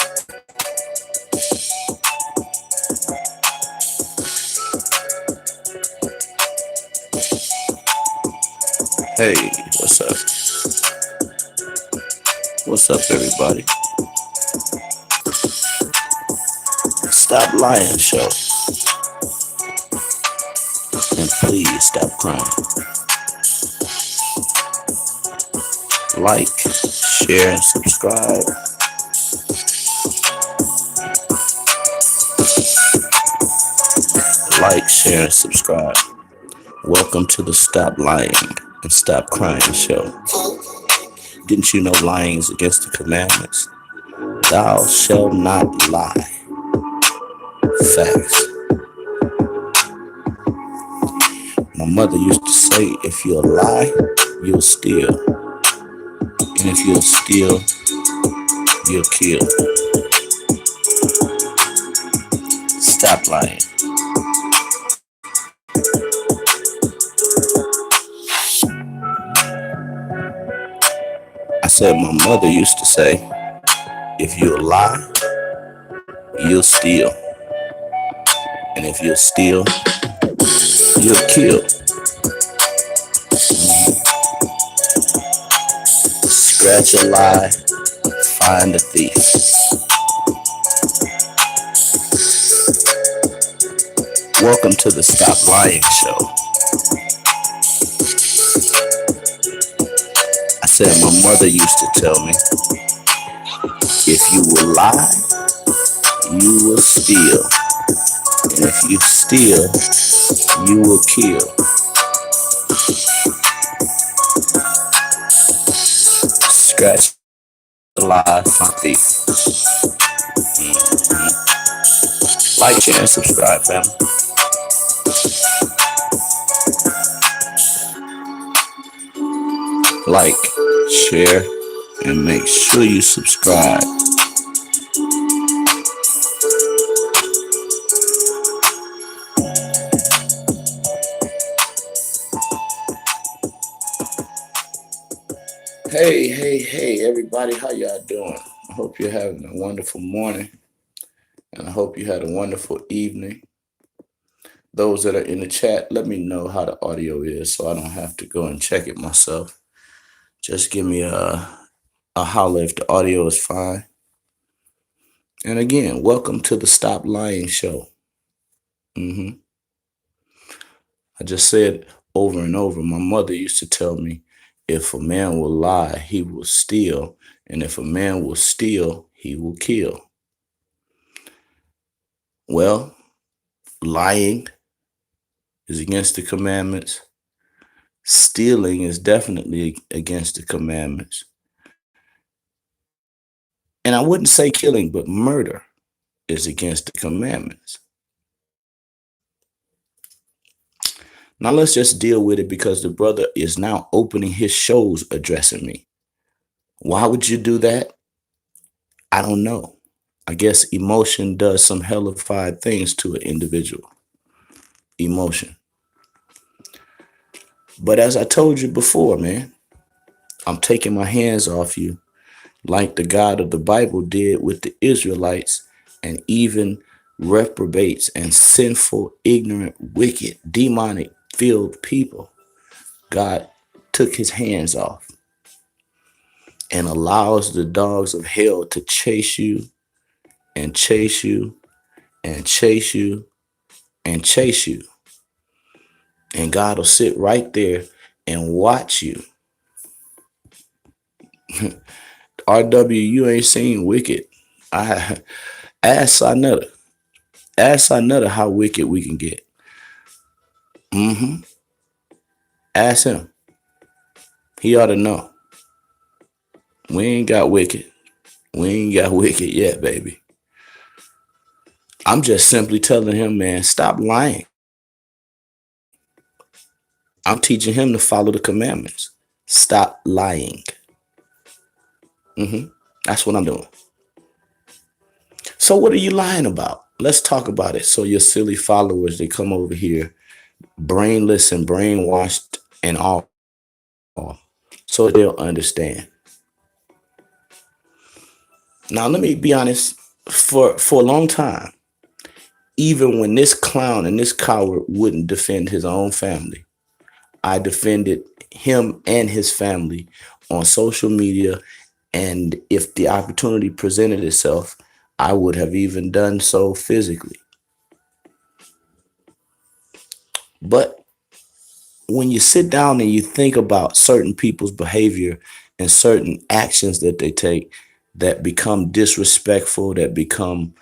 Hey, what's up? What's up, everybody? Stop lying, show, and please stop crying. Like, share, and subscribe. Like, share, and subscribe. Welcome to the Stop Lying and Stop Crying show. Didn't you know lying is against the commandments? Thou shalt not lie. Facts. My mother used to say, if you'll lie, you'll steal. And if you'll steal, you'll kill. Stop lying. I said my mother used to say, if you'll lie, you'll steal. And if you'll steal, you'll kill. Scratch a lie, find a thief. Welcome to the Stop Lying show. I said my mother used to tell me, if you will lie, you will steal. And if you steal, you will kill. Scratch the lie, find a thief. Like, share, and subscribe, family. Like, share, and make sure you subscribe. Hey, everybody, how y'all doing? I hope you're having a wonderful morning, and I hope you had a wonderful evening. Those that are in the chat, let me know how the audio is so I don't have to go and check it myself. Just give me a holler if the audio is fine. And again, welcome to the Stop Lying show. I just said over and over, my mother used to tell me, if a man will lie, he will steal. And if a man will steal, he will kill. Well, lying is against the commandments. Stealing is definitely against the commandments. And I wouldn't say killing, but murder is against the commandments. Now let's just deal with it because the brother is now opening his shows addressing me. Why would you do that? I don't know. I guess emotion does some hellified things to an individual. Emotion. But as I told you before, man, I'm taking my hands off you like the God of the Bible did with the Israelites and even reprobates and sinful, ignorant, wicked, demonic filled people. God took his hands off and allows the dogs of hell to chase you and chase you and chase you and chase you. And God will sit right there and watch you. RW, you ain't seen wicked. Ask Sinetta. Ask Sinetta how wicked we can get. Ask him. He ought to know. We ain't got wicked. We ain't got wicked yet, baby. I'm just simply telling him, man, stop lying. I'm teaching him to follow the commandments. Stop lying. That's what I'm doing. So what are you lying about? Let's talk about it. So your silly followers, they come over here, brainless and brainwashed and all, so they'll understand. Now, let me be honest. For a long time, even when this clown and this coward wouldn't defend his own family, I defended him and his family on social media. And if the opportunity presented itself, I would have even done so physically. But when you sit down and you think about certain people's behavior and certain actions that they take that become disrespectful, that become,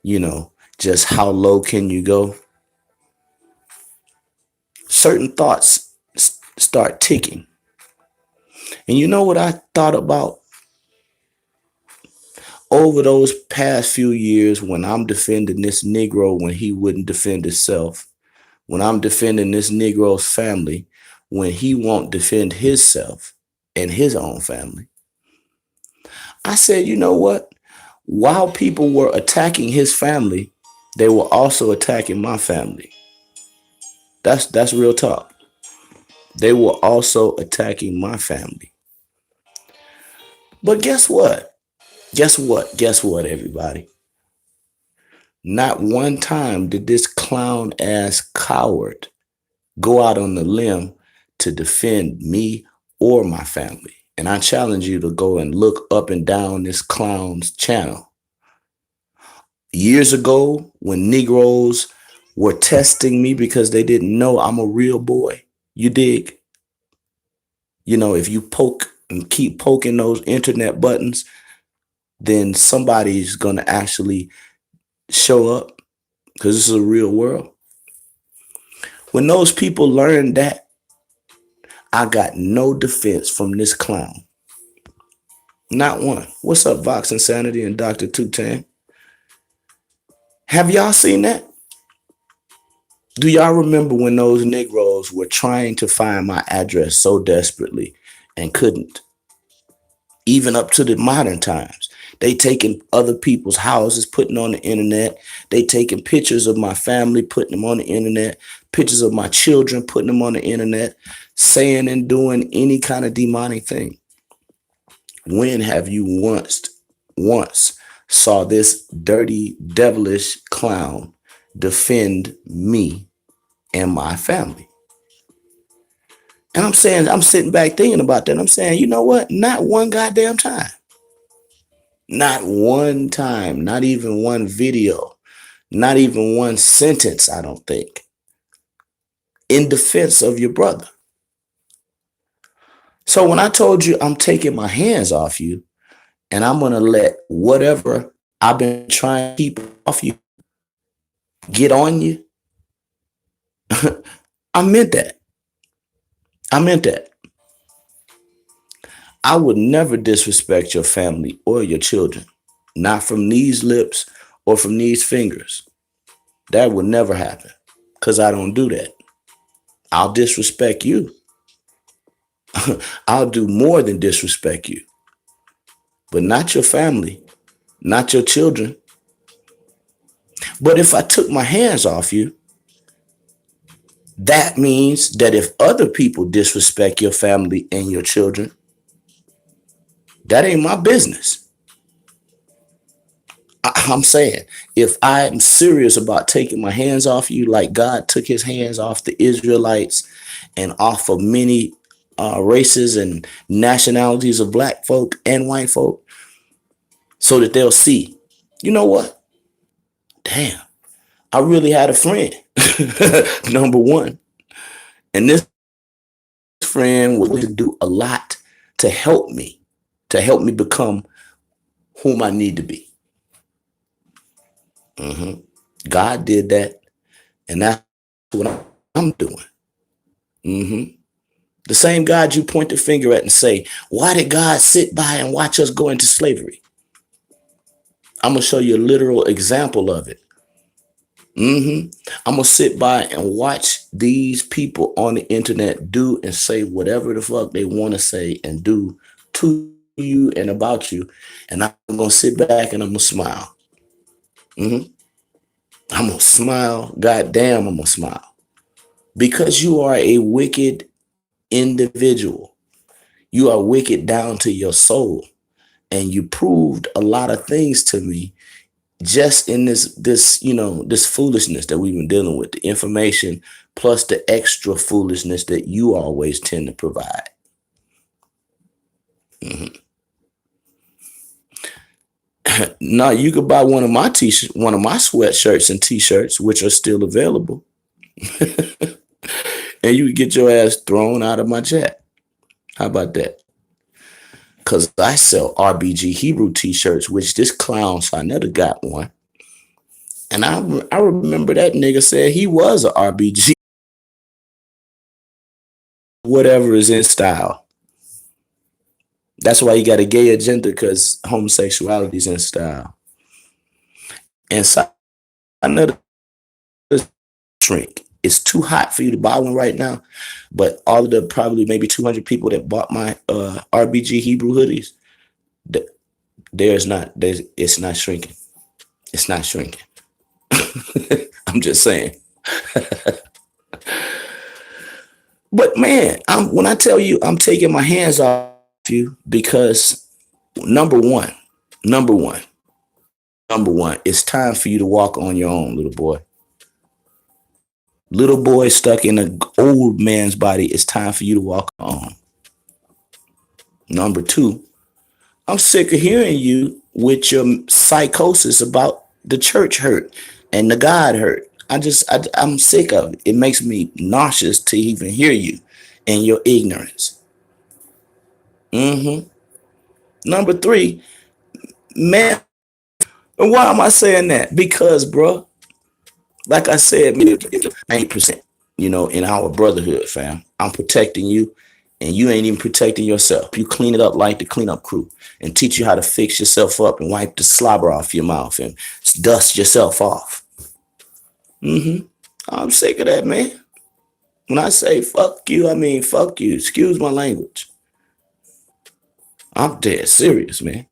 you know, just how low can you go? Certain thoughts start ticking. And you know what I thought about over those past few years when I'm defending this Negro when he wouldn't defend himself, when I'm defending this Negro's family when he won't defend himself and his own family. I said, you know what? While people were attacking his family, they were also attacking my family. That's real talk. They were also attacking my family. But guess what? Guess what? Guess what, everybody? Not one time did this clown ass coward go out on the limb to defend me or my family. And I challenge you to go and look up and down this clown's channel. Years ago, when Negroes were testing me because they didn't know I'm a real boy, you dig? You know, if you poke and keep poking those internet buttons, then somebody's going to actually show up because this is a real world. When those people learned that, I got no defense from this clown. Not one. What's up, Vox Insanity and Dr. Tutan? Have y'all seen that? Do y'all remember when those Negroes were trying to find my address so desperately and couldn't? Even up to the modern times. They taking other people's houses, putting on the internet. They taking pictures of my family, putting them on the internet. Pictures of my children, putting them on the internet. Saying and doing any kind of demonic thing. When have you once saw this dirty, devilish clown defend me and my family? And I'm saying, I'm sitting back thinking about that. I'm saying, you know what? Not one goddamn time. Not one time. Not even one video. Not even one sentence, I don't think, in defense of your brother. So when I told you I'm taking my hands off you and I'm going to let whatever I've been trying to keep off you get on you, I meant that. I meant that. I would never disrespect your family or your children, not from these lips or from these fingers. That would never happen because I don't do that. I'll disrespect you. I'll do more than disrespect you, but not your family, not your children. But if I took my hands off you, that means that if other people disrespect your family and your children, that ain't my business. I'm saying, if I'm serious about taking my hands off you, like God took his hands off the Israelites and off of many races and nationalities of black folk and white folk, so that they'll see, you know what? Damn, I really had a friend, number one. And this friend would do a lot to help me become whom I need to be. Mm-hmm. God did that, and that's what I'm doing. Mm-hmm. The same God you point the finger at and say, why did God sit by and watch us go into slavery? I'm going to show you a literal example of it. Mm-hmm. I'm going to sit by and watch these people on the internet do and say whatever the fuck they want to say and do to you and about you. And I'm going to sit back and I'm going to smile. Mm-hmm. I'm going to smile. God damn, I'm going to smile. Because you are a wicked individual. You are wicked down to your soul. and you proved a lot of things to me just in this foolishness that we've been dealing with, the information plus the extra foolishness that you always tend to provide. Now you could buy one of my t-shirts, one of my sweatshirts and t-shirts, which are still available, and you could get your ass thrown out of my chat. How about that? Because I sell RBG Hebrew t-shirts, which this clown never got one. And I remember that nigga said he was a RBG, whatever is in style. That's why you got a gay agenda, because homosexuality is in style. And another shrink. It's too hot for you to buy one right now, but all of the probably maybe 200 people that bought my RBG Hebrew hoodies, it's not shrinking. It's not shrinking. I'm just saying. But man, when I tell you I'm taking my hands off you, because number one, it's time for you to walk on your own, little boy. Little boy stuck in an old man's body, it's time for you to walk on. Number two, I'm sick of hearing you with your psychosis about the church hurt and the God hurt. I'm sick of it. It makes me nauseous to even hear you and your ignorance. Number three, man, and why am I saying that? Because, bro, like I said, 90%, in our brotherhood, fam, I'm protecting you, and you ain't even protecting yourself. You clean it up like the cleanup crew and teach you how to fix yourself up and wipe the slobber off your mouth and dust yourself off. I'm sick of that, man. When I say fuck you, I mean fuck you. Excuse my language. I'm dead serious, man.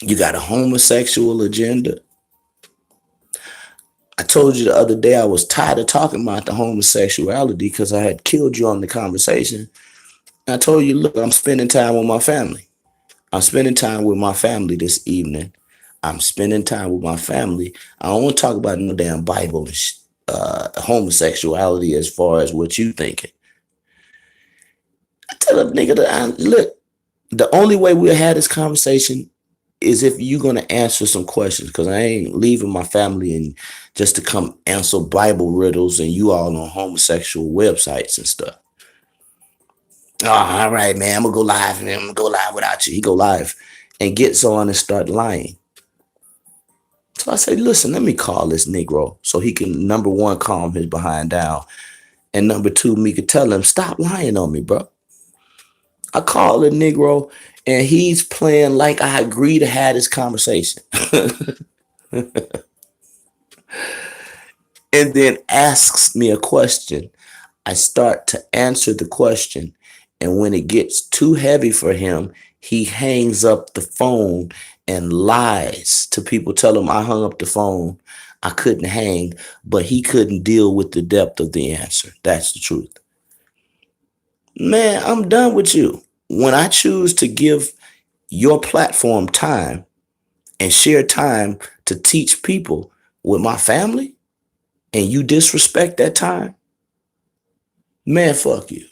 You got a homosexual agenda. I told you the other day I was tired of talking about the homosexuality because I had killed you on the conversation. I told you, look, I'm spending time with my family. I'm spending time with my family this evening. I'm spending time with my family. I don't want to talk about no damn Bible and homosexuality as far as what you thinking. I tell a nigga that, look, the only way we'll have this conversation is if you're going to answer some questions, because I ain't leaving my family and just to come answer Bible riddles and you all on homosexual websites and stuff. Oh, all right, man, I'm going to go live, and I'm going to go live without you. He go live and gets on and start lying. So I say, listen, let me call this Negro so he can, number one, calm his behind down. And number two, me could tell him, stop lying on me, bro. I call the Negro and he's playing like I agree to have this conversation. And then asks me a question. I start to answer the question. And when it gets too heavy for him, he hangs up the phone and lies to people. Tell him I hung up the phone. I couldn't hang, but he couldn't deal with the depth of the answer. That's the truth. Man, I'm done with you. When I choose to give your platform time and share time to teach people with my family, and you disrespect that time, man, fuck you.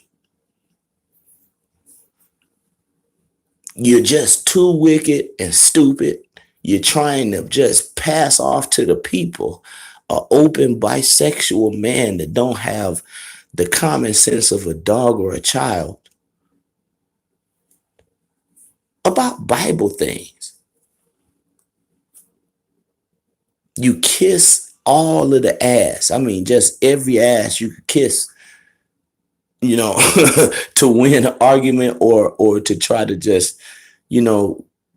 You're just too wicked and stupid. You're trying to just pass off to the people an open bisexual man that don't have the common sense of a dog or a child about Bible things. You kiss all of the ass. I mean, just every ass you could kiss, to win an argument or to try to just,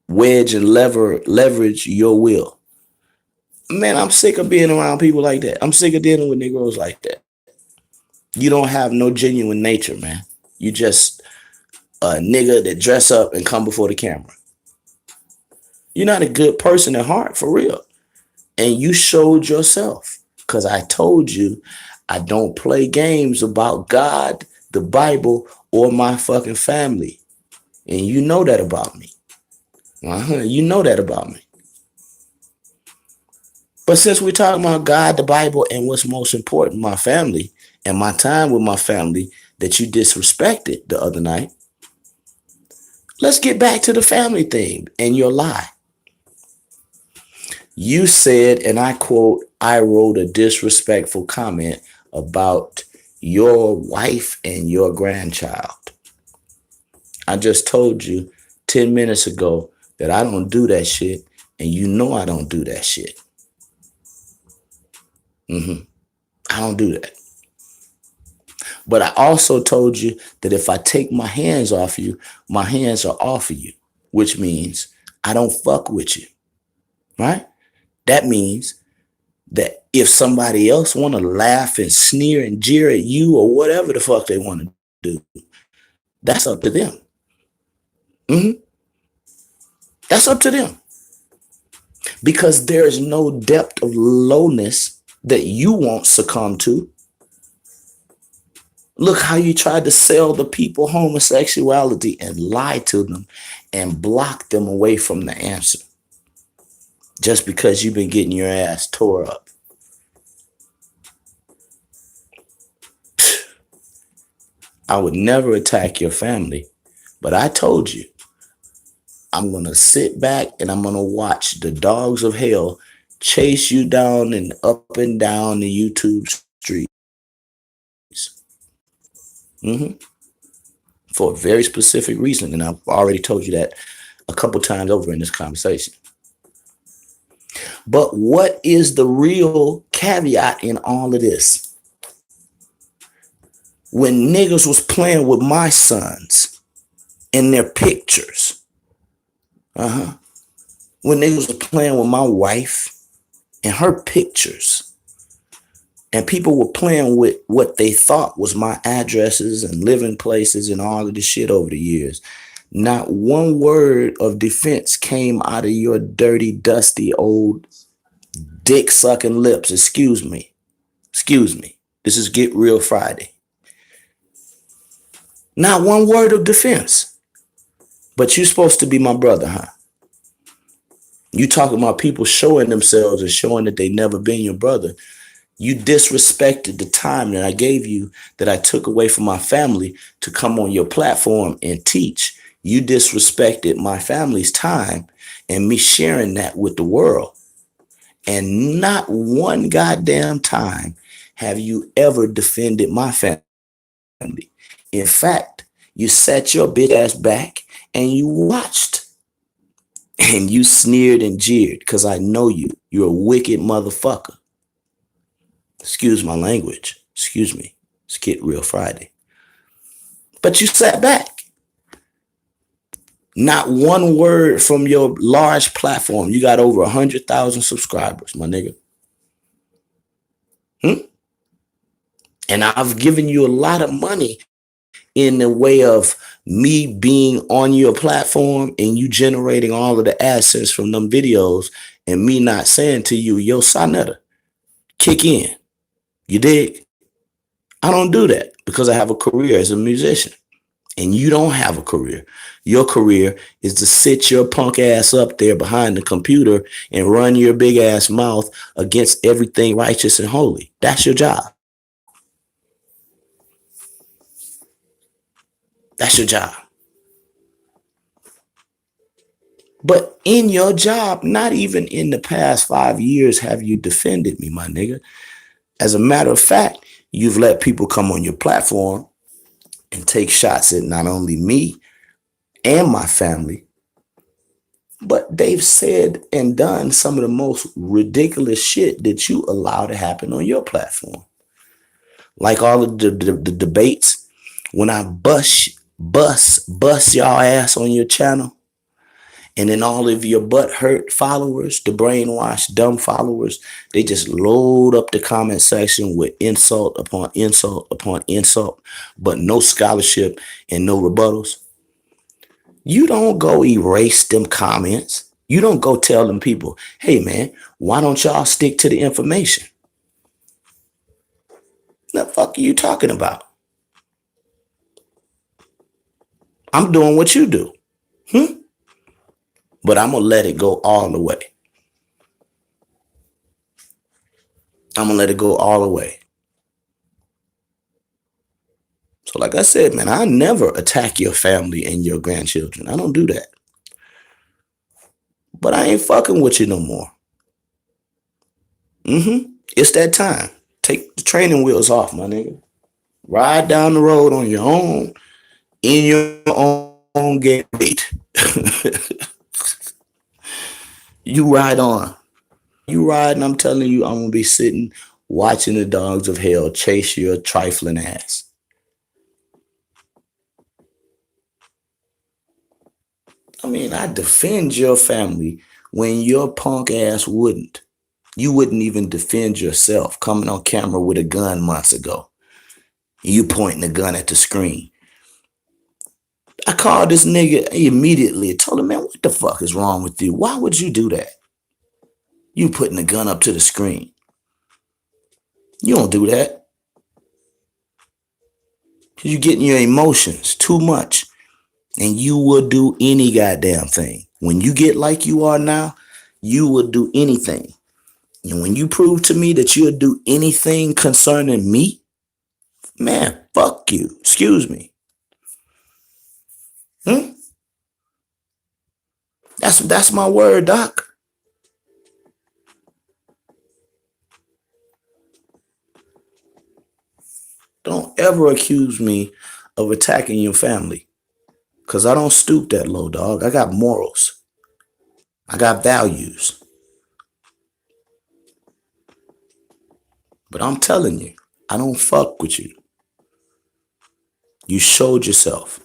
wedge and leverage your will. Man, I'm sick of being around people like that. I'm sick of dealing with Negroes like that. You don't have no genuine nature, man. You just a nigga that dress up and come before the camera. You're not a good person at heart, for real. And you showed yourself, because I told you I don't play games about God, the Bible, or my fucking family. And you know that about me. You know that about me. But since we're talking about God, the Bible, and what's most important, my family and my time with my family that you disrespected the other night, let's get back to the family thing and your lie. You said, and I quote, I wrote a disrespectful comment about your wife and your grandchild. I just told you 10 minutes ago that I don't do that shit, and you know I don't do that shit. I don't do that. But I also told you that if I take my hands off you, my hands are off of you, which means I don't fuck with you, right? That means that if somebody else want to laugh and sneer and jeer at you or whatever the fuck they want to do, that's up to them. hmm That's up to them because there's no depth of lowness that you won't succumb to. Look how you tried to sell the people homosexuality and lie to them and block them away from the answer just because you've been getting your ass tore up. I would never attack your family, but I told you I'm going to sit back and I'm going to watch the dogs of hell chase you down and up and down the YouTube streets. hmm For a very specific reason. And I've already told you that a couple times over in this conversation. But what is the real caveat in all of this? When niggas was playing with my sons in their pictures, when niggas was playing with my wife and her pictures, and people were playing with what they thought was my addresses and living places and all of this shit over the years, not one word of defense came out of your dirty, dusty, old, dick sucking lips. Excuse me. Excuse me. This is Get Real Friday. Not one word of defense. But you're supposed to be my brother, huh? You talking about people showing themselves and showing that they never been your brother. You disrespected the time that I gave you, that I took away from my family to come on your platform and teach. You disrespected my family's time and me sharing that with the world. And not one goddamn time have you ever defended my family. In fact, you sat your bitch ass back and you watched and you sneered and jeered because I know you. You're a wicked motherfucker. Excuse my language. Excuse me. It's Get Real Friday. But you sat back. Not one word from your large platform. You got over 100,000 subscribers, my nigga. And I've given you a lot of money in the way of me being on your platform and you generating all of the AdSense from them videos and me not saying to you, yo, Sonetta, kick in. You dig? I don't do that because I have a career as a musician and you don't have a career. Your career is to sit your punk ass up there behind the computer and run your big ass mouth against everything righteous and holy. That's your job. That's your job. But in your job, not even in the past 5 years have you defended me, my nigga. As a matter of fact, you've let people come on your platform and take shots at not only me and my family, but they've said and done some of the most ridiculous shit that you allow to happen on your platform. Like all of the debates, when I bust y'all ass on your channel, and then all of your butt hurt followers, the brainwashed dumb followers, they just load up the comment section with insult upon insult upon insult, but no scholarship and no rebuttals. You don't go erase them comments. You don't go tell them people, hey man, why don't y'all stick to the information? What the fuck are you talking about? I'm doing what you do. But I'm going to let it go all the way. I'm going to let it go all the way. So like I said, man, I never attack your family and your grandchildren. I don't do that. But I ain't fucking with you no more. It's that time. Take the training wheels off, my nigga. Ride down the road on your own, in your own gate. You ride on. You ride, and I'm telling you, I'm gonna be sitting watching the dogs of hell chase your trifling ass. I mean, I defend your family when your punk ass wouldn't. You wouldn't even defend yourself coming on camera with a gun months ago. You pointing the gun at the screen. I called this nigga immediately. Told him, man, what the fuck is wrong with you? Why would you do that? You putting the gun up to the screen. You don't do that. You're getting your emotions too much. And you will do any goddamn thing. When you get like you are now, you will do anything. And when you prove to me that you'll do anything concerning me, man, fuck you. Excuse me. That's my word, Doc. Don't ever accuse me of attacking your family. Cause I don't stoop that low, dog. I got morals. I got values. But I'm telling you, I don't fuck with you. You showed yourself.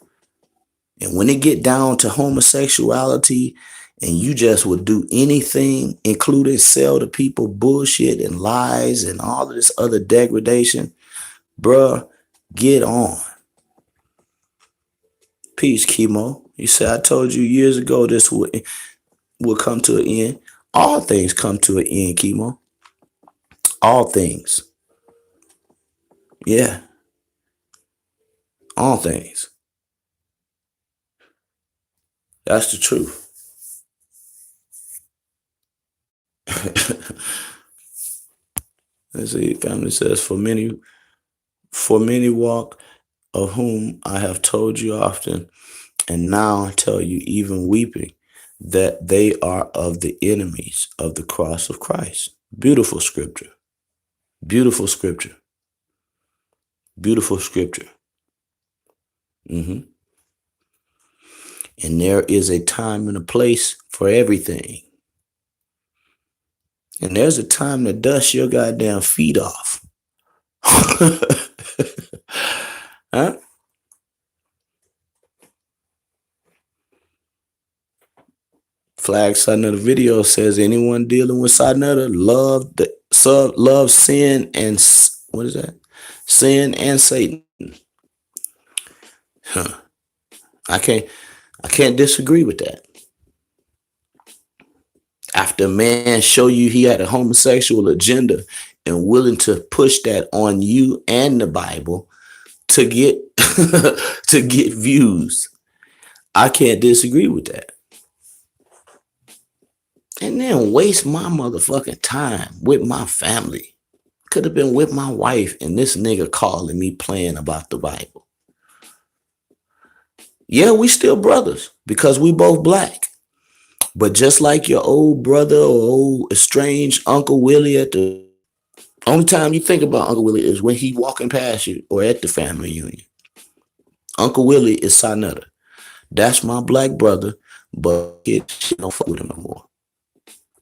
And when it get down to homosexuality and you just would do anything, including sell to people bullshit and lies and all of this other degradation, bruh, get on. Peace, chemo. You said I told you years ago this will come to an end. All things come to an end, chemo. All things. Yeah. All things. That's the truth. Let's see. Family says, for many walk, of whom I have told you often, and now I tell you, even weeping, that they are of the enemies of the cross of Christ. Beautiful scripture. Beautiful scripture. Beautiful scripture. And there is a time and a place for everything. And there's a time to dust your goddamn feet off. Huh? Flag Sonetta video says anyone dealing with Sonetta love sin and what is that? Sin and Satan. Huh. I can't disagree with that. After a man show you he had a homosexual agenda and willing to push that on you and the Bible to get to get views, I can't disagree with that. And then waste my motherfucking time with my family. Could have been with my wife and this nigga calling me playing about the Bible. Yeah, we still brothers because we both black. But just like your old brother or old estranged Uncle Willie at the only time you think about Uncle Willie is when he walking past you or at the family reunion. Uncle Willie is Sonetta. That's my black brother, but it don't fuck with him no more.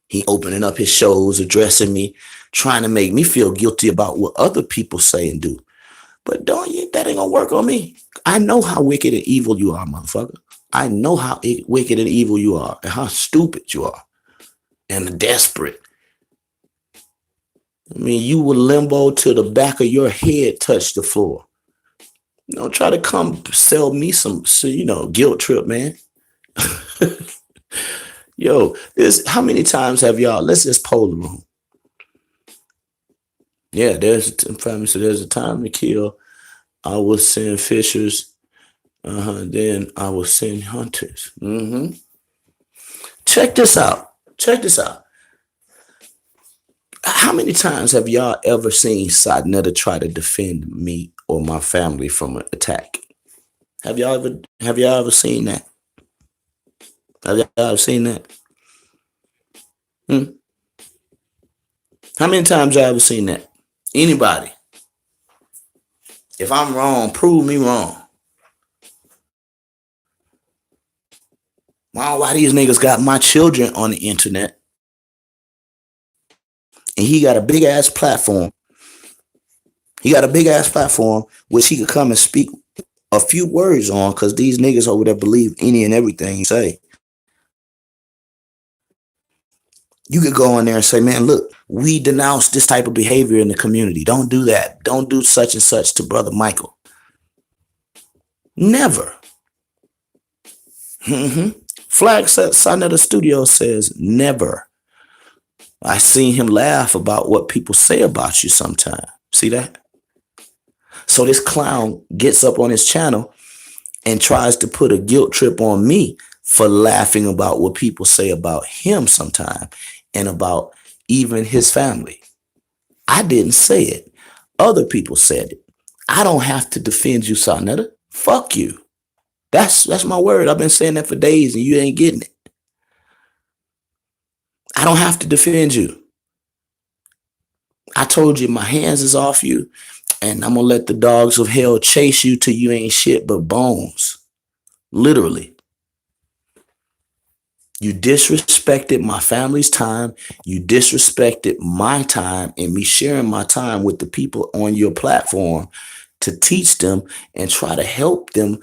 He opening up his shows, addressing me, trying to make me feel guilty about what other people say and do. But that ain't gonna work on me. I know how wicked and evil you are, motherfucker. I know how wicked and evil you are and how stupid you are and desperate. I mean, you will limbo till the back of your head touch the floor. Don't try to come sell me some, guilt trip, man. Yo, how many times have y'all, let's just poll the room. Yeah, there's a time to kill. I will send fishers. Then I will send hunters. Check this out. Check this out. How many times have y'all ever seen Sadnetta try to defend me or my family from an attack? Have y'all ever seen that? Have y'all ever seen that? Hmm? How many times y'all ever seen that? Anybody? If I'm wrong, prove me wrong. Why these niggas got my children on the internet and he got a big ass platform. He got a big ass platform which he could come and speak a few words on because these niggas over there believe any and everything he say. You could go in there and say, man, look, we denounce this type of behavior in the community. Don't do that. Don't do such and such to Brother Michael. Never. Flag Sonetta Studio says never. I seen him laugh about what people say about you sometime. See that? So this clown gets up on his channel and tries to put a guilt trip on me for laughing about what people say about him sometime and about even his family. I didn't say it. Other people said it. I don't have to defend you, Sonetta. Fuck you. That's my word. I've been saying that for days and you ain't getting it. I don't have to defend you. I told you my hands is off you and I'm gonna let the dogs of hell chase you till you ain't shit but bones. Literally. You disrespected my family's time. You disrespected my time and me sharing my time with the people on your platform to teach them and try to help them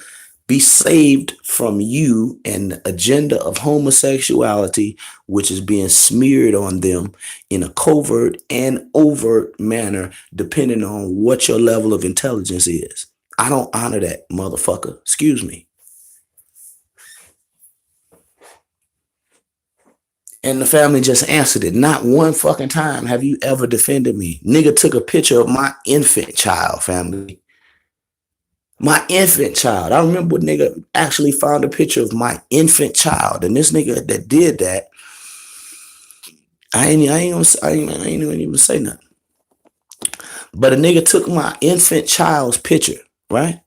be saved from you and the agenda of homosexuality, which is being smeared on them in a covert and overt manner, depending on what your level of intelligence is. I don't honor that, motherfucker. Excuse me. And the family just answered it. Not one fucking time have you ever defended me. Nigga took a picture of my infant child, family. My infant child. I remember a nigga actually found a picture of my infant child. And this nigga that did that, I ain't even say nothing. But a nigga took my infant child's picture, right?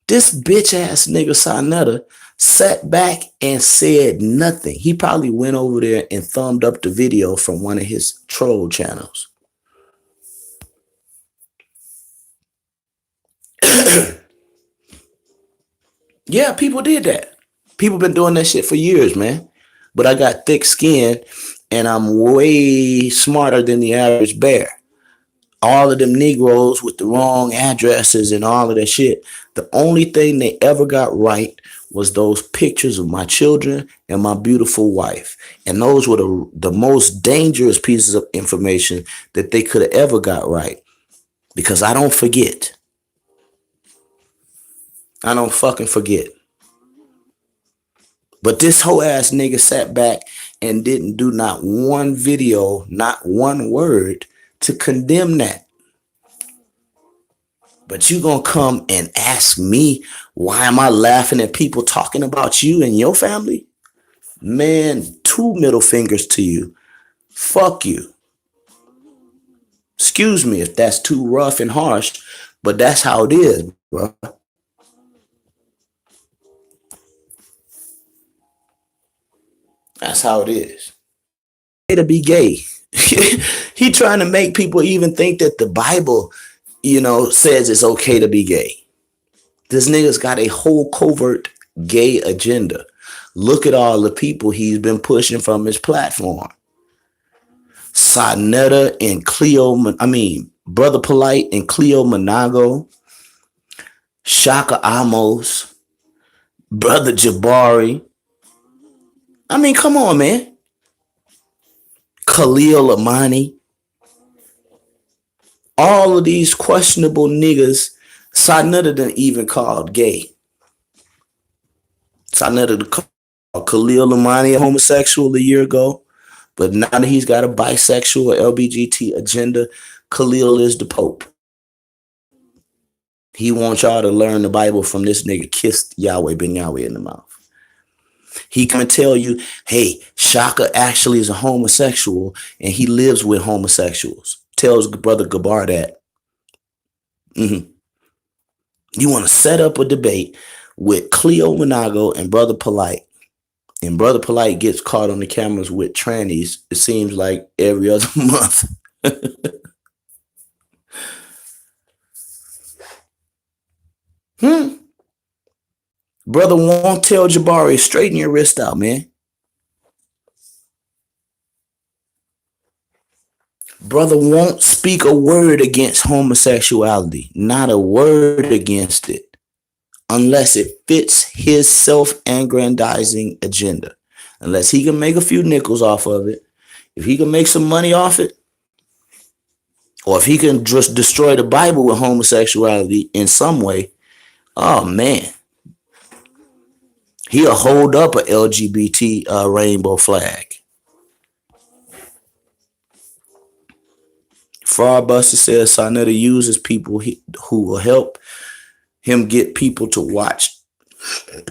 This bitch ass nigga Sonetta sat back and said nothing. He probably went over there and thumbed up the video from one of his troll channels. Yeah, people did that. People been doing that shit for years, man. But I got thick skin and I'm way smarter than the average bear. All of them Negroes with the wrong addresses and all of that shit. The only thing they ever got right was those pictures of my children and my beautiful wife. And those were the most dangerous pieces of information that they could have ever got right. Because I don't forget. I don't fucking forget. But this whole ass nigga sat back and didn't do not one video, not one word to condemn that. But you gonna come and ask me, why am I laughing at people talking about you and your family? Man, 2 middle fingers to you. Fuck you. Excuse me if that's too rough and harsh, but that's how it is, bro. That's how it is. To be gay. He trying to make people even think that the Bible, says it's okay to be gay. This nigga's got a whole covert gay agenda. Look at all the people he's been pushing from his platform. Sonetta and Brother Polite and Cleo Monago, Shaka Amos, Brother Jabari. Come on, man. Khalil Amani. All of these questionable niggas, Sonetta done even called gay. Sonetta called Khalil Amani a homosexual a year ago. But now that he's got a bisexual or LGBT agenda, Khalil is the Pope. He wants y'all to learn the Bible from this nigga kissed Yahweh Ben Yahweh in the mouth. He come and tell you, hey, Shaka actually is a homosexual and he lives with homosexuals. Tells Brother Gabar that. Mhm. You want to set up a debate with Cleo Monago and Brother Polite. And Brother Polite gets caught on the cameras with trannies, it seems like every other month. Hmm. Brother won't tell Jabari, straighten your wrist out, man. Brother won't speak a word against homosexuality, not a word against it, unless it fits his self-aggrandizing agenda. Unless he can make a few nickels off of it, if he can make some money off it, or if he can just destroy the Bible with homosexuality in some way, oh man, he'll hold up a LGBT rainbow flag. Farbuster says Sonetta uses people who will help him get people to watch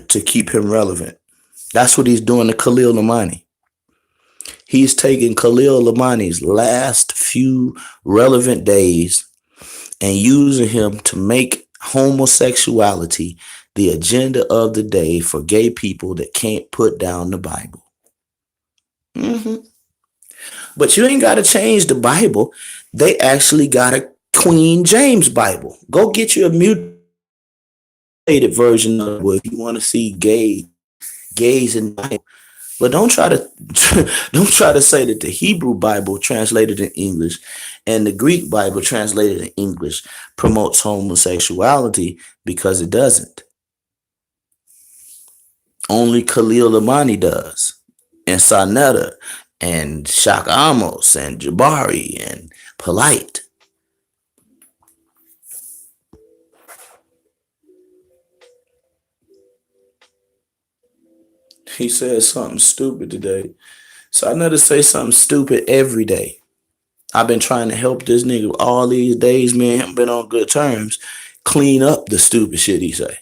to keep him relevant. That's what he's doing to Khalil Lamani. He's taking Khalil Lamani's last few relevant days and using him to make homosexuality the agenda of the day for gay people that can't put down the Bible. Mm-hmm. But you ain't got to change the Bible. They actually got a Queen James Bible. Go get you a mutated version of it if you want to see gays in the Bible. But don't try to don't try to say that the Hebrew Bible translated in English and the Greek Bible translated in English promotes homosexuality, because it doesn't. Only Khalil Amani does, and Sonetta, and Shaka Amos, and Jabari, and Polite. He says something stupid today. Sonetta say something stupid every day. I've been trying to help this nigga all these days, man. Haven't been on good terms. Clean up the stupid shit he say.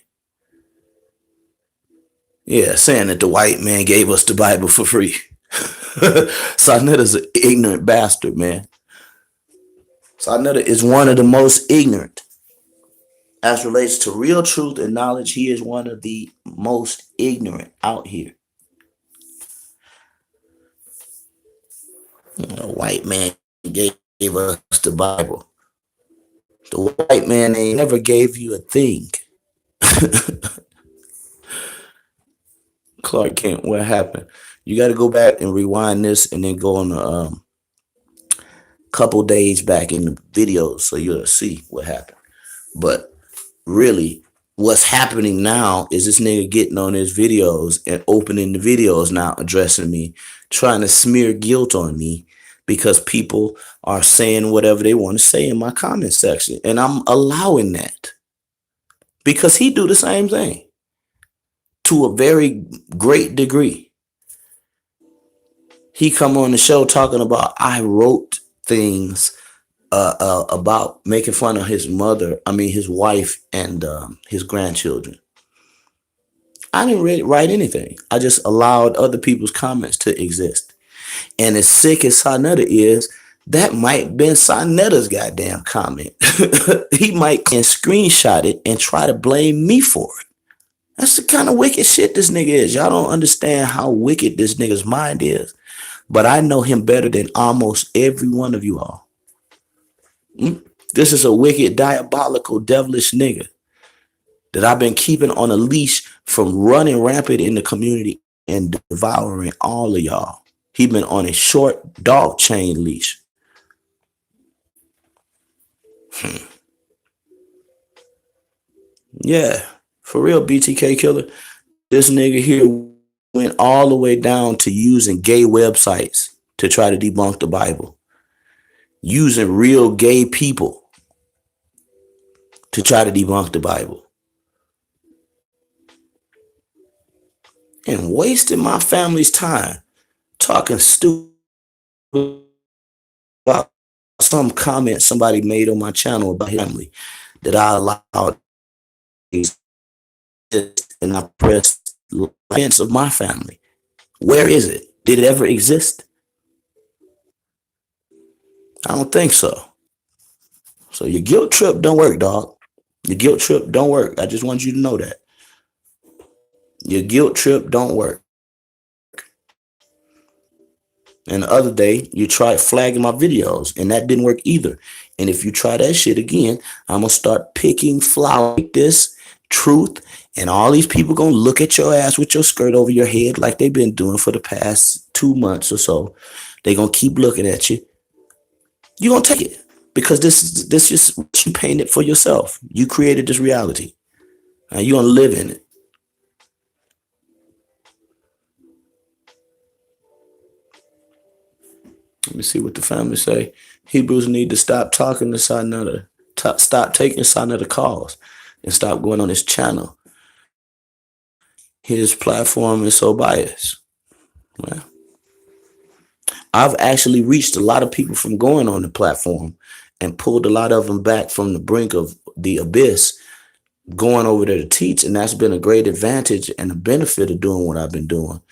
Yeah, saying that the white man gave us the Bible for free. Sonetta's an ignorant bastard, man. Sonetta is one of the most ignorant. As relates to real truth and knowledge, he is one of the most ignorant out here. The white man gave us the Bible. The white man ain't never gave you a thing. Clark Kent, what happened? You got to go back and rewind this and then go on a couple days back in the videos so you'll see what happened. But really, what's happening now is this nigga getting on his videos and opening the videos now, addressing me, trying to smear guilt on me because people are saying whatever they want to say in my comment section. And I'm allowing that because he do the same thing to a very great degree. He come on the show talking about I wrote things about making fun of his mother, his wife and his grandchildren. I didn't really write anything. I just allowed other people's comments to exist. And as sick as Sonetta is, that might have been Sonetta's goddamn comment. He might can screenshot it and try to blame me for it. That's the kind of wicked shit this nigga is. Y'all don't understand how wicked this nigga's mind is. But I know him better than almost every one of you all. This is a wicked, diabolical, devilish nigga that I've been keeping on a leash from running rampant in the community and devouring all of y'all. He been on a short dog chain leash. Yeah, for real, BTK killer. This nigga here went all the way down to using gay websites to try to debunk the Bible. Using real gay people to try to debunk the Bible. And wasting my family's time talking stupid about some comment somebody made on my channel about family that I allowed and I pressed defense of my family. Where is it? Did it ever exist? I don't think so. So your guilt trip don't work, dog. Your guilt trip don't work. I just want you to know that. Your guilt trip don't work. And the other day, you tried flagging my videos, and that didn't work either. And if you try that shit again, I'm gonna start picking flowers like this, truth, and all these people gonna look at your ass with your skirt over your head like they've been doing for the past 2 months or so. They gonna keep looking at you. You gonna take it because this is what you painted for yourself. You created this reality, and you gonna live in it. Let me see what the family say. Hebrews need to stop talking to Sinetta, stop taking Sinetta calls, and stop going on his channel. His platform is so biased. Well, I've actually reached a lot of people from going on the platform and pulled a lot of them back from the brink of the abyss, going over there to teach, and that's been a great advantage and a benefit of doing what I've been doing.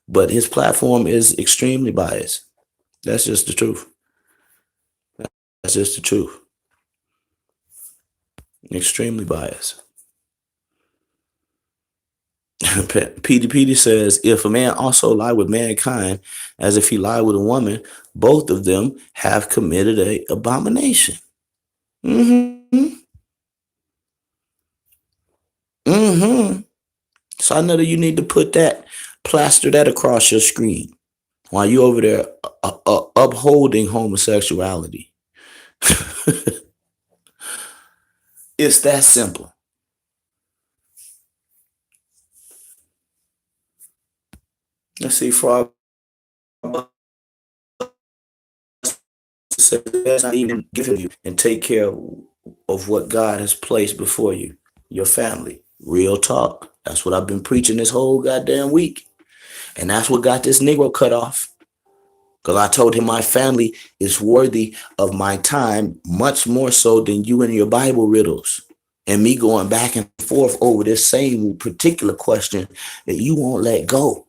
But his platform is extremely biased. That's just the truth. That's just the truth. Extremely biased. PDPD says, if a man also lie with mankind as if he lied with a woman, both of them have committed a abomination. Mm-hmm. Mm-hmm. So I know that you need to put that, plaster that across your screen while you over there upholding homosexuality. It's that simple. Let's see, Frog says not even giving you and take care of what God has placed before you, your family. Real talk. That's what I've been preaching this whole goddamn week. And that's what got this Negro cut off. Because I told him my family is worthy of my time much more so than you and your Bible riddles. And me going back and forth over this same particular question that you won't let go.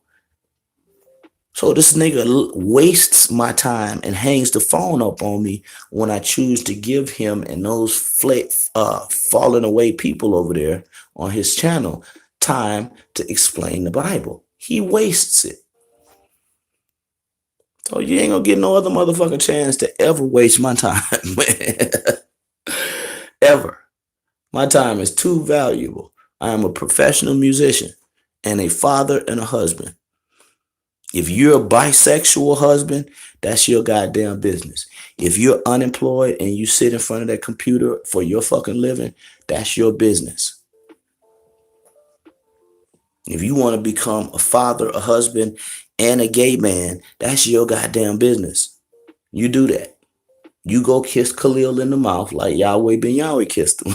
So this nigga wastes my time and hangs the phone up on me when I choose to give him and those falling away people over there on his channel time to explain the Bible. He wastes it. So you ain't gonna get no other motherfucking chance to ever waste my time, man. Ever. My time is too valuable. I am a professional musician and a father and a husband. If you're a bisexual husband, that's your goddamn business. If you're unemployed and you sit in front of that computer for your fucking living, that's your business. If you want to become a father, a husband, and a gay man, that's your goddamn business. You do that. You go kiss Khalil in the mouth like Yahweh ben Yahweh kissed him.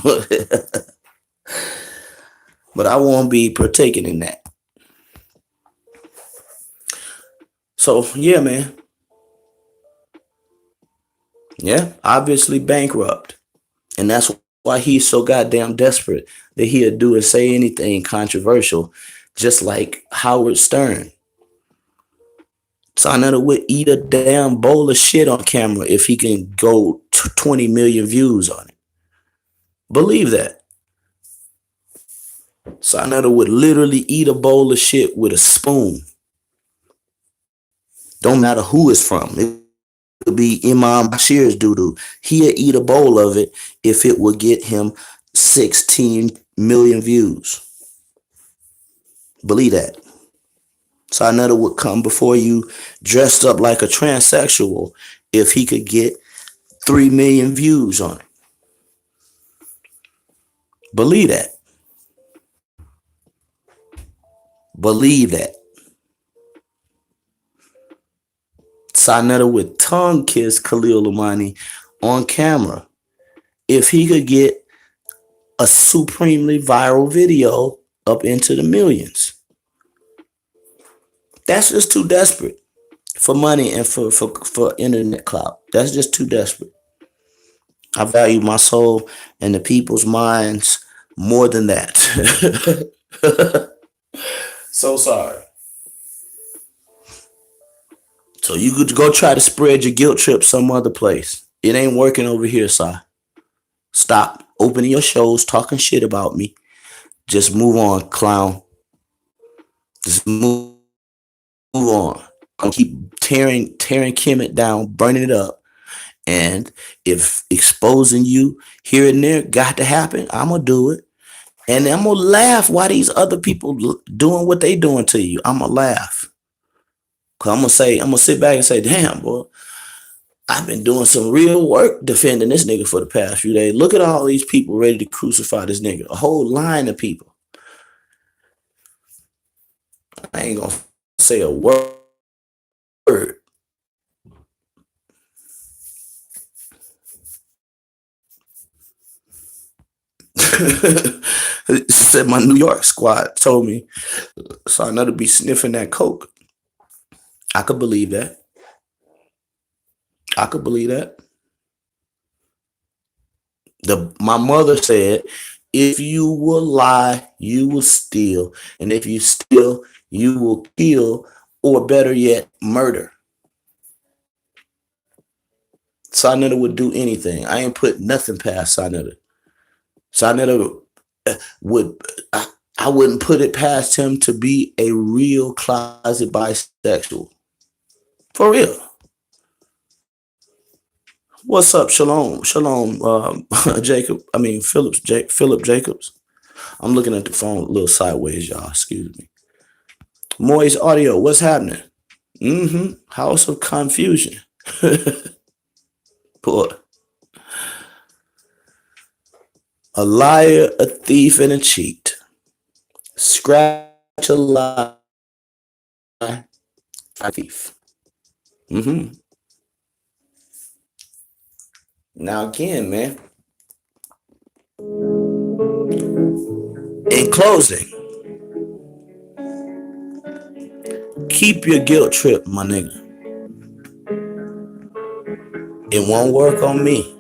But I won't be partaking in that. So, yeah, man. Yeah, obviously bankrupt. And that's why he's so goddamn desperate that he'll do and say anything controversial, just like Howard Stern. Sonetta would eat a damn bowl of shit on camera if he can go 20 million views on it. Believe that. Sonetta would literally eat a bowl of shit with a spoon. Don't matter who it's from. It could be Imam Bashir's doo-doo. He'll eat a bowl of it if it would get him 16 million views. Believe that. Sonetta would come before you dressed up like a transsexual if he could get 3 million views on it. Believe that. Believe that. Sonetta would tongue kiss Khalil Umani on camera if he could get a supremely viral video up into the millions. That's just too desperate for money and for internet clout. That's just too desperate. I value my soul and the people's minds more than that. So sorry. So you could go try to spread your guilt trip some other place. It ain't working over here, Si. Stop opening your shows, talking shit about me. Just move on, clown. Just move on. I'm keep tearing Kemet down, burning it up. And if exposing you here and there got to happen, I'm gonna do it. And I'm gonna laugh while these other people doing what they doing to you. I'm gonna laugh. Cause I'm gonna sit back and say, damn, boy, I've been doing some real work defending this nigga for the past few days. Look at all these people ready to crucify this nigga. A whole line of people. I ain't gonna say a word. Said my New York squad told me, so I know to be sniffing that coke. I could believe that. I could believe that. My mother said, if you will lie, you will steal. And if you steal, you will kill, or better yet, murder. Sarnetta would do anything. I ain't put nothing past Sarnetta. Sarnetta would, I wouldn't put it past him to be a real closet bisexual. For real. What's up, Shalom? Shalom, Jacob. I mean, Philip Jacobs. I'm looking at the phone a little sideways, y'all. Excuse me. Moist Audio, what's happening? House of Confusion. Boy. A liar, a thief, and a cheat. Scratch a lie, a thief. Now again, man. In closing, keep your guilt trip, my nigga. It won't work on me.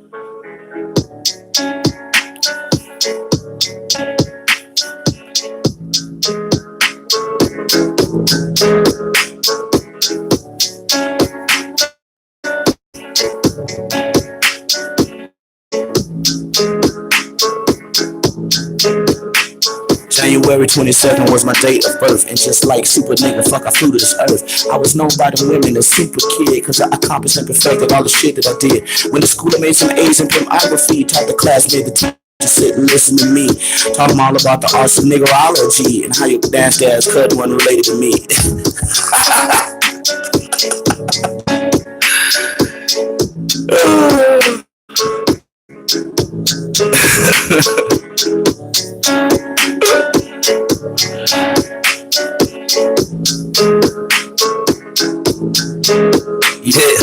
January 22nd was my date of birth, and just like super nigga, fuck, I flew to this earth. I was known by the women as super kid, cause I accomplished and perfected all the shit that I did. When the school I made some A's in pornography, taught the classmate the teacher to sit and listen to me. Taught them all about the arts of niggerology and how your nasty ass cut wasn't related to me. Yeah.